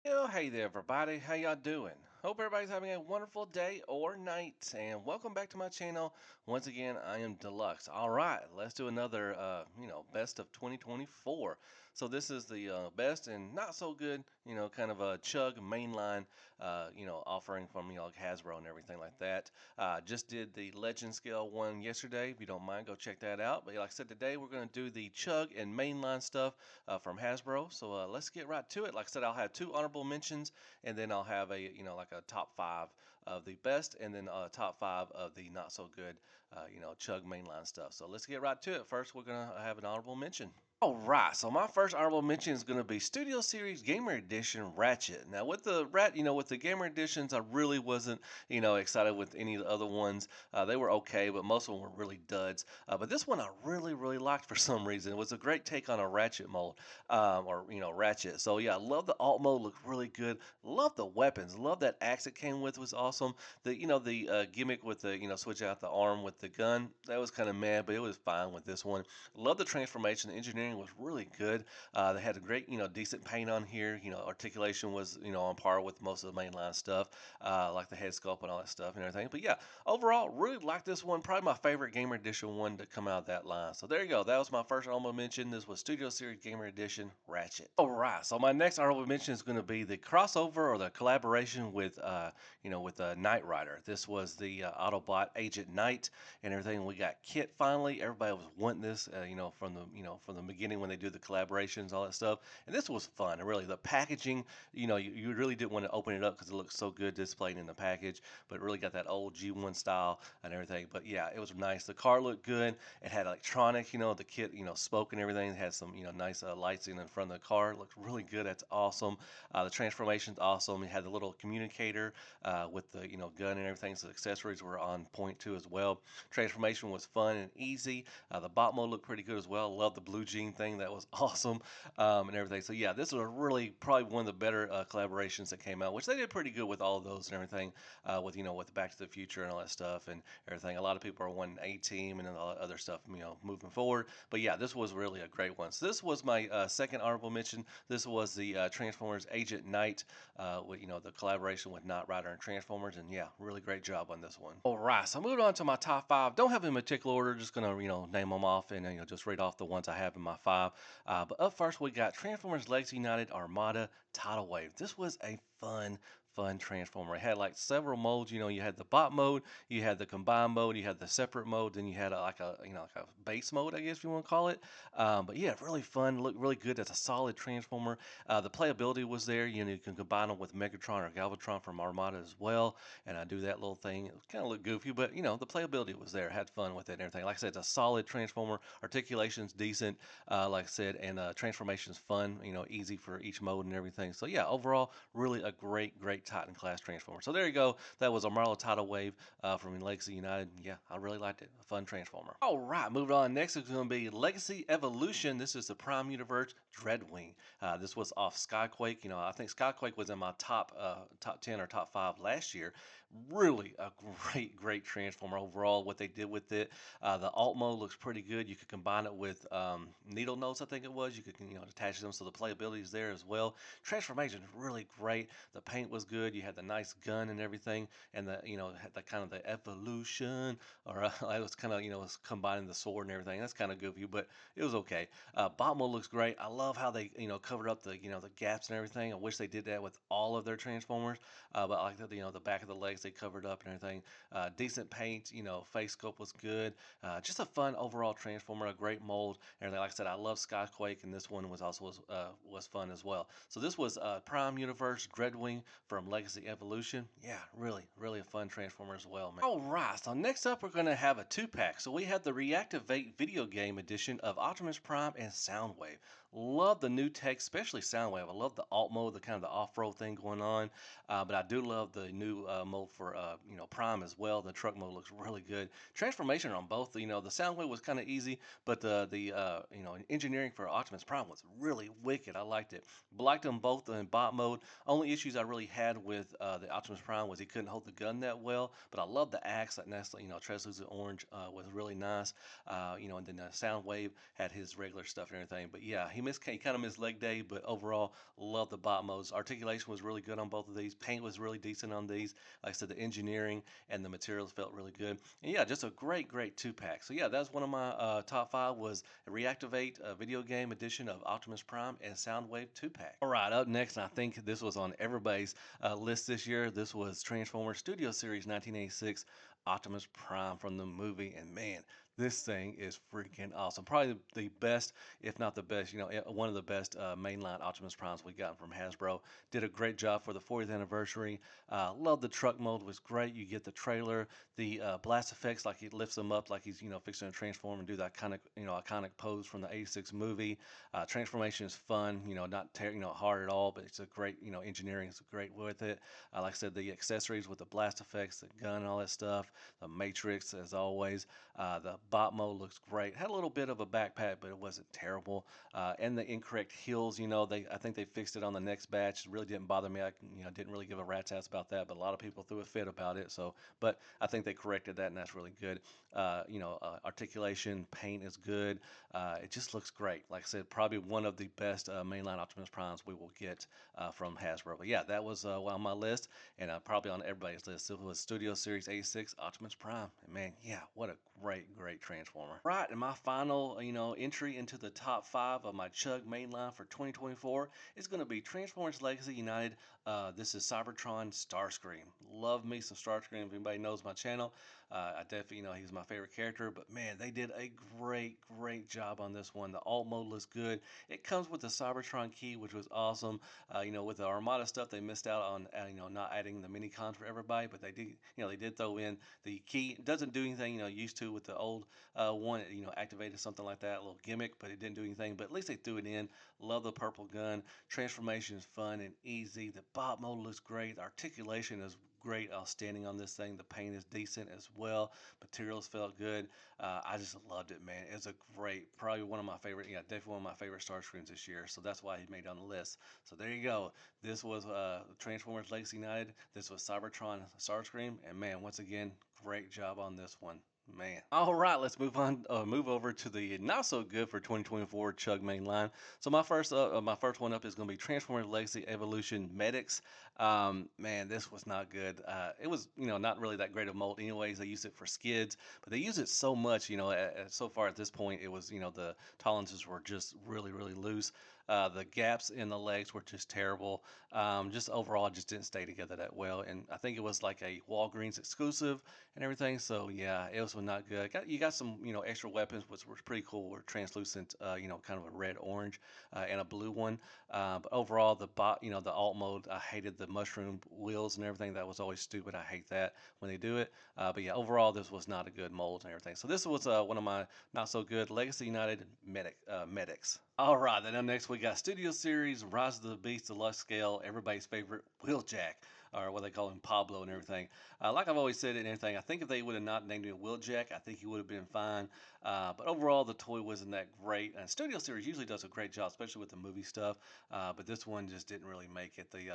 Yo, hey there, everybody. How y'all doing? Hope everybody's having a wonderful day or night, and welcome back to my channel. Once again, I am Deluxe. All right, let's do another, best of 2024. So this is the best and not so good, kind of a chug mainline, offering from like Hasbro and everything like that. Just did the Legend Scale one yesterday. If you don't mind, go check that out. But like I said, today we're going to do the chug and mainline stuff from Hasbro. So let's get right to it. Like I said, I'll have two honorable mentions, and then I'll have a like a top five of the best, and then a top five of the not so good, chug mainline stuff. So let's get right to it. First, we're gonna have an honorable mention. All right, so my first honorable mention is going to be Studio Series Gamer Edition Ratchet. Now, with the with the Gamer Editions, I really wasn't, excited with any of the other ones. They were okay, but most of them were really duds. But this one I really, really liked for some reason. It was a great take on a Ratchet mold, or Ratchet. So yeah, I love the alt mode. Looked really good. Love the weapons. Love that axe it came with was awesome. The gimmick with the switch out the arm with the gun, that was kind of mad, but it was fine with this one. Love the transformation. The engineering was really good. They had a great, decent paint on here. Articulation was, on par with most of the mainline stuff, like the head sculpt and all that stuff and everything. But yeah, overall, really like this one. Probably my favorite Gamer Edition one to come out of that line. So there you go. That was my first honorable mention. This was Studio Series Gamer Edition Ratchet. All right. So my next honorable mention is going to be the crossover or the collaboration with, Knight Rider. This was the Autobot Agent Knight and everything. We got Kit finally. Everybody was wanting this, from the beginning when they do the collaborations, all that stuff. And this was fun. And really, the packaging, you really didn't want to open it up because it looks so good displayed in the package, but it really got that old G1 style and everything. But yeah, it was nice. The car looked good. It had electronic, the kit, spoke and everything. It had some, nice lights in front of the car. It looked really good. That's awesome. The transformation's awesome. It had the little communicator with the, gun and everything. So the accessories were on point too as well. Transformation was fun and easy. The bot mode looked pretty good as well. Love the blue jean thing. That was awesome, and everything. So yeah, this was really probably one of the better collaborations that came out, which they did pretty good with all of those and everything, with Back to the Future and all that stuff and everything. A lot of people are wanting A-Team and all that other stuff, moving forward. But yeah, this was really a great one. So this was my second honorable mention. This was the Transformers Agent Knight, with the collaboration with Knight Rider and Transformers, and yeah, really great job on this one. All right, so moving on to my top five. Don't have in particular order, just gonna name them off and just read off the ones I have in my five. But up first we got Transformers Legacy United Armada Tidal Wave. This was a fun transformer. It had like several modes. You had the bot mode, you had the combined mode, you had the separate mode, then you had like a base mode, I guess you want to call it. But yeah, really fun. Looked really good. That's a solid transformer. The playability was there. You can combine them with Megatron or Galvatron from Armada as well. And I do that little thing. It kind of looked goofy, but the playability was there. Had fun with it and everything. Like I said, it's a solid transformer. Articulation's decent, like I said, and transformation's fun. Easy for each mode and everything. So yeah, overall, really a great Titan class transformer. So there you go. That was a Marlo Tidal Wave from Legacy United. Yeah, I really liked it. A fun transformer. All right, moving on. Next is going to be Legacy Evolution. This is the Prime Universe Dreadwing. This was off Skyquake. I think Skyquake was in my top 10 or top 5 last year. Really a great transformer overall. What they did with it, the alt mode looks pretty good. You could combine it with needle nose, I think it was. You could attach them, so the playability is there as well. Transformation is really great. The paint was good. You had the nice gun and everything, and had the kind of the evolution, or I was kind of was combining the sword and everything. That's kind of goofy, but it was okay. Bot mode looks great. I love how they covered up the the gaps and everything. I wish they did that with all of their transformers, but I like that the back of the legs they covered up and everything. Decent paint. Face sculpt was good. Just a fun overall transformer. A great mold. And everything. Like I said, I love Skyquake, and this one was also was fun as well. So this was Prime Universe Dreadwing from Legacy Evolution. Yeah, really a fun transformer as well, man. All right, so next up we're going to have a two-pack. So we have the Reactivate video game edition of Optimus Prime and Soundwave. Love the new tech, especially Soundwave. I love the alt mode, the kind of the off-road thing going on. But I do love the new mode for Prime as well. The truck mode looks really good. Transformation on both. The Soundwave was kind of easy, but the engineering for Optimus Prime was really wicked. I liked it. Liked them both in bot mode. Only issues I really had with the Optimus Prime was he couldn't hold the gun that well. But I love the axe. That nice, translucent orange was really nice. And then Soundwave had his regular stuff and everything. But yeah, he he kind of missed leg day, but overall, love the bot modes. Articulation was really good on both of these. Paint was really decent on these. Like I said, the engineering and the materials felt really good. And yeah, just a great two pack. So yeah, that's one of my top five was a Reactivate video game edition of Optimus Prime and Soundwave two pack. All right, up next, and I think this was on everybody's list this year. This was Transformers Studio Series 1986 Optimus Prime from the movie, and man, this thing is freaking awesome. Probably the best, if not the best, one of the best mainline Optimus Primes we got from Hasbro. Did a great job for the 40th anniversary. Love the truck mode, was great. You get the trailer, the blast effects, like he lifts him up like he's fixing to transform and do that kind of iconic pose from the '86 movie. Transformation is fun, not hard at all, but it's a great engineering is great with it. Like I said, the accessories with the blast effects, the gun, and all that stuff. The Matrix, as always. The bot mode looks great. Had a little bit of a backpack, but it wasn't terrible. And the incorrect heels, I think they fixed it on the next batch. It really didn't bother me. I didn't really give a rat's ass about that, but a lot of people threw a fit about it. So, but I think they corrected that, and that's really good. Articulation, paint is good. It just looks great. Like I said, probably one of the best mainline Optimus Primes we will get from Hasbro. But yeah, that was on my list, and probably on everybody's list. It was Studio Series 86 Optimus Prime. And man, yeah, what a great Transformer. Right, and my final, entry into the top five of my Chug mainline for 2024 is going to be Transformers Legacy United. This is Cybertron Starscream. Love me some Starscream. If anybody knows my channel, I definitely, he's my favorite character. But man, they did a great job on this one. The alt mode looks good. It comes with the Cybertron key, which was awesome. With the Armada stuff, they missed out on, not adding the mini cons for everybody, but they did throw in the key. It doesn't do anything, used to with the old one. It, activated something like that, a little gimmick, but it didn't do anything. But at least they threw it in. Love the purple gun. Transformation is fun and easy. The bot mode looks great. Articulation is great, outstanding on this thing. The paint is decent as well. Materials felt good. I just loved it, man. It's a probably one of my favorite, definitely one of my favorite Starscreams this year. So that's why he made it on the list. So there you go. This was Transformers Legacy United. This was Cybertron Starscream, and man, once again, great job on this one. Man. All right, let's move over to the not so good for 2024 Chug main line. So my first one up is going to be Transformers Legacy Evolution Medics. Man, this was not good. It was, not really that great of mold. Anyways, they used it for skids, but they use it so much. So far at this point, it was, the tolerances were just really loose. The gaps in the legs were just terrible. Just overall, just didn't stay together that well. And I think it was like a Walgreens exclusive and everything. So yeah, it was not good. You got some, extra weapons, which were pretty cool. Were translucent, kind of a red orange and a blue one. But overall, the alt mode, I hated the mushroom wheels and everything. That was always stupid. I hate that when they do it. But yeah, overall, this was not a good mold and everything. So this was one of my not so good Legacy United medics. All right, then up next we got Studio Series Rise of the Beast Deluxe Scale, everybody's favorite Wheeljack, or what they call him Pablo and everything. Like I've always said and everything, I think if they would have not named him Wheeljack, I think he would have been fine. But overall, the toy wasn't that great. And Studio Series usually does a great job, especially with the movie stuff. But this one just didn't really make it. The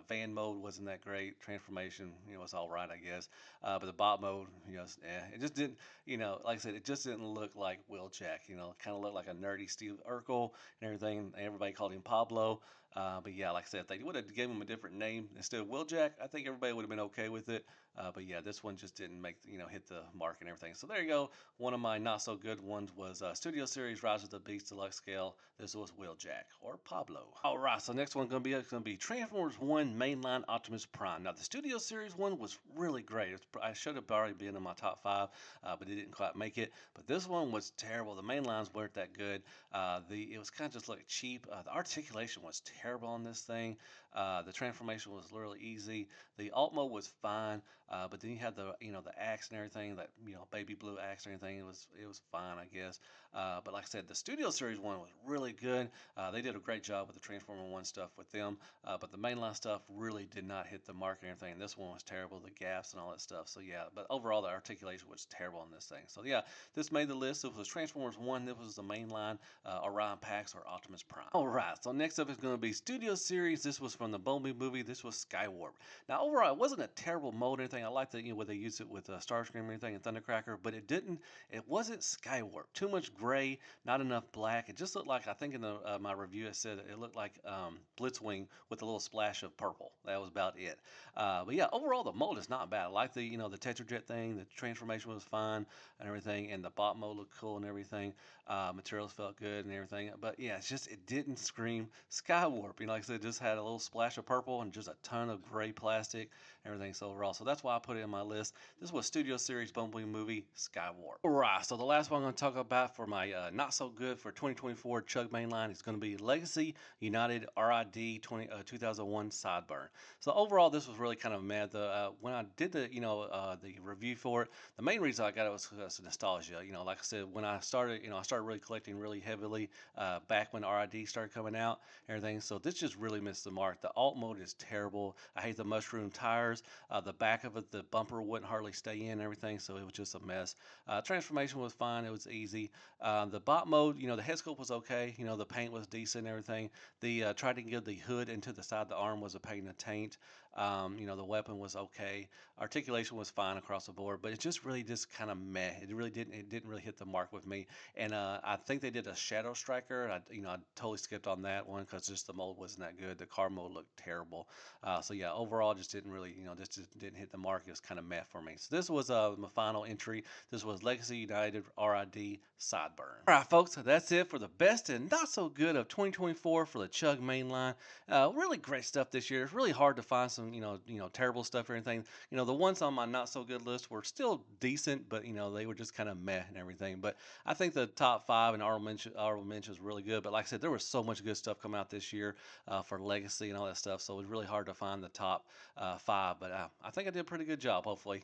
van mode wasn't that great. Transformation, was all right, I guess. But the bot mode, it just didn't. Like I said, it just didn't look like Wheeljack. Kind of looked like a nerdy Steve Urkel and everything. Everybody called him Pablo. But yeah, like I said, if they would have given him a different name instead of Wheeljack, I think everybody would have been okay with it. But yeah, this one just didn't hit the mark and everything. So there you go. One of my not so good ones was Studio Series Rise of the Beast Deluxe Scale. This was Wheeljack or Pablo. All right, so next one going to be Transformers 1 Mainline Optimus Prime. Now the Studio Series one was really great. I should have already been in my top five, but it didn't quite make it. But this one was terrible. The main lines weren't that good. It was kind of just like cheap. The articulation was terrible on this thing. The transformation was literally easy. The alt mode was fine, but then you had the axe and everything, that baby blue axe and everything. It was fine, I guess. But like I said, the Studio Series one was really good. They did a great job with the Transformer One stuff with them, but the mainline stuff really did not hit the mark and everything. This one was terrible, the gaps and all that stuff. So yeah, but overall the articulation was terrible on this thing. So yeah, this made the list. It was Transformers One. This was the mainline Orion Pax or Optimus Prime. All right, so next up is going to be Studio Series. This was from the Bumblebee movie. This was Skywarp. Now overall, it wasn't a terrible mold or anything. everything. I like that, where they used it with Starscream and everything and Thundercracker, but it wasn't Skywarp. Too much gray, not enough black. It just looked like, I think in the my review it said it looked like Blitzwing with a little splash of purple. That was about it. But yeah, overall the mold is not bad. I like the the Tetrajet thing. The transformation was fine and everything, and the bot mode looked cool and everything. Materials felt good and everything. But yeah, it's just it didn't scream Skywarp. Like I said, it just had a little splash of purple and just a ton of gray plastic, everything. So overall, so that's why I put it in my list. This was Studio Series Bumblebee movie Skywarp. All right, so the last one I'm going to talk about for my not so good for 2024 Chug Mainline is going to be Legacy United RID 2001 Sideburn. So overall, this was really kind of mad. When I did the review for it, the main reason I got it was nostalgia. Like I said, when I started, I started really collecting really heavily back when RID started coming out, everything. So this just really missed the mark. The alt mode is terrible. I hate the mushroom tires. The back of it, the bumper wouldn't hardly stay in, and everything. So it was just a mess. Transformation was fine. It was easy. The bot mode, the head sculpt was okay. The paint was decent and everything. The tried to give the hood into the side of the arm was a pain in the taint. The weapon was okay. Articulation was fine across the board, but it just really just kind of meh. It didn't really hit the mark with me. And I think they did a Shadow Striker. I totally skipped on that one because just the mold wasn't that good. The car mode looked terrible. So yeah, overall just didn't really, just didn't hit the mark. It was kind of meh for me. So this was my final entry. This was Legacy United RID Sideburn. All right, folks, that's it for the best and not so good of 2024 for the Chug mainline. Really great stuff this year. It's really hard to find some, terrible stuff or anything. The ones on my not so good list were still decent, but they were just kind of meh and everything. But I think the top five and honorable mention was really good. But like I said, there was so much good stuff coming out this year for Legacy and all that stuff. So it was really hard to find the top five. But I think I did a pretty good job. Hopefully,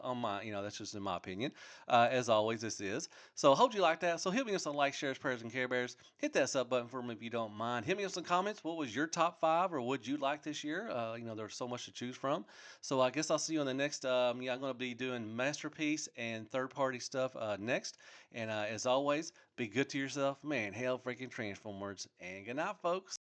on my, that's just in my opinion. As always, this is. So hope you like that. So hit me with some likes, shares, prayers, and Care Bears. Hit that sub button for me if you don't mind. Hit me with some comments. What was your top five, or would you like this year? There's so much to choose from. So I guess I'll see you on the next. I'm going to be doing masterpiece and third-party stuff next. And as always, be good to yourself, man. Hail freaking Transformers, and good night, folks.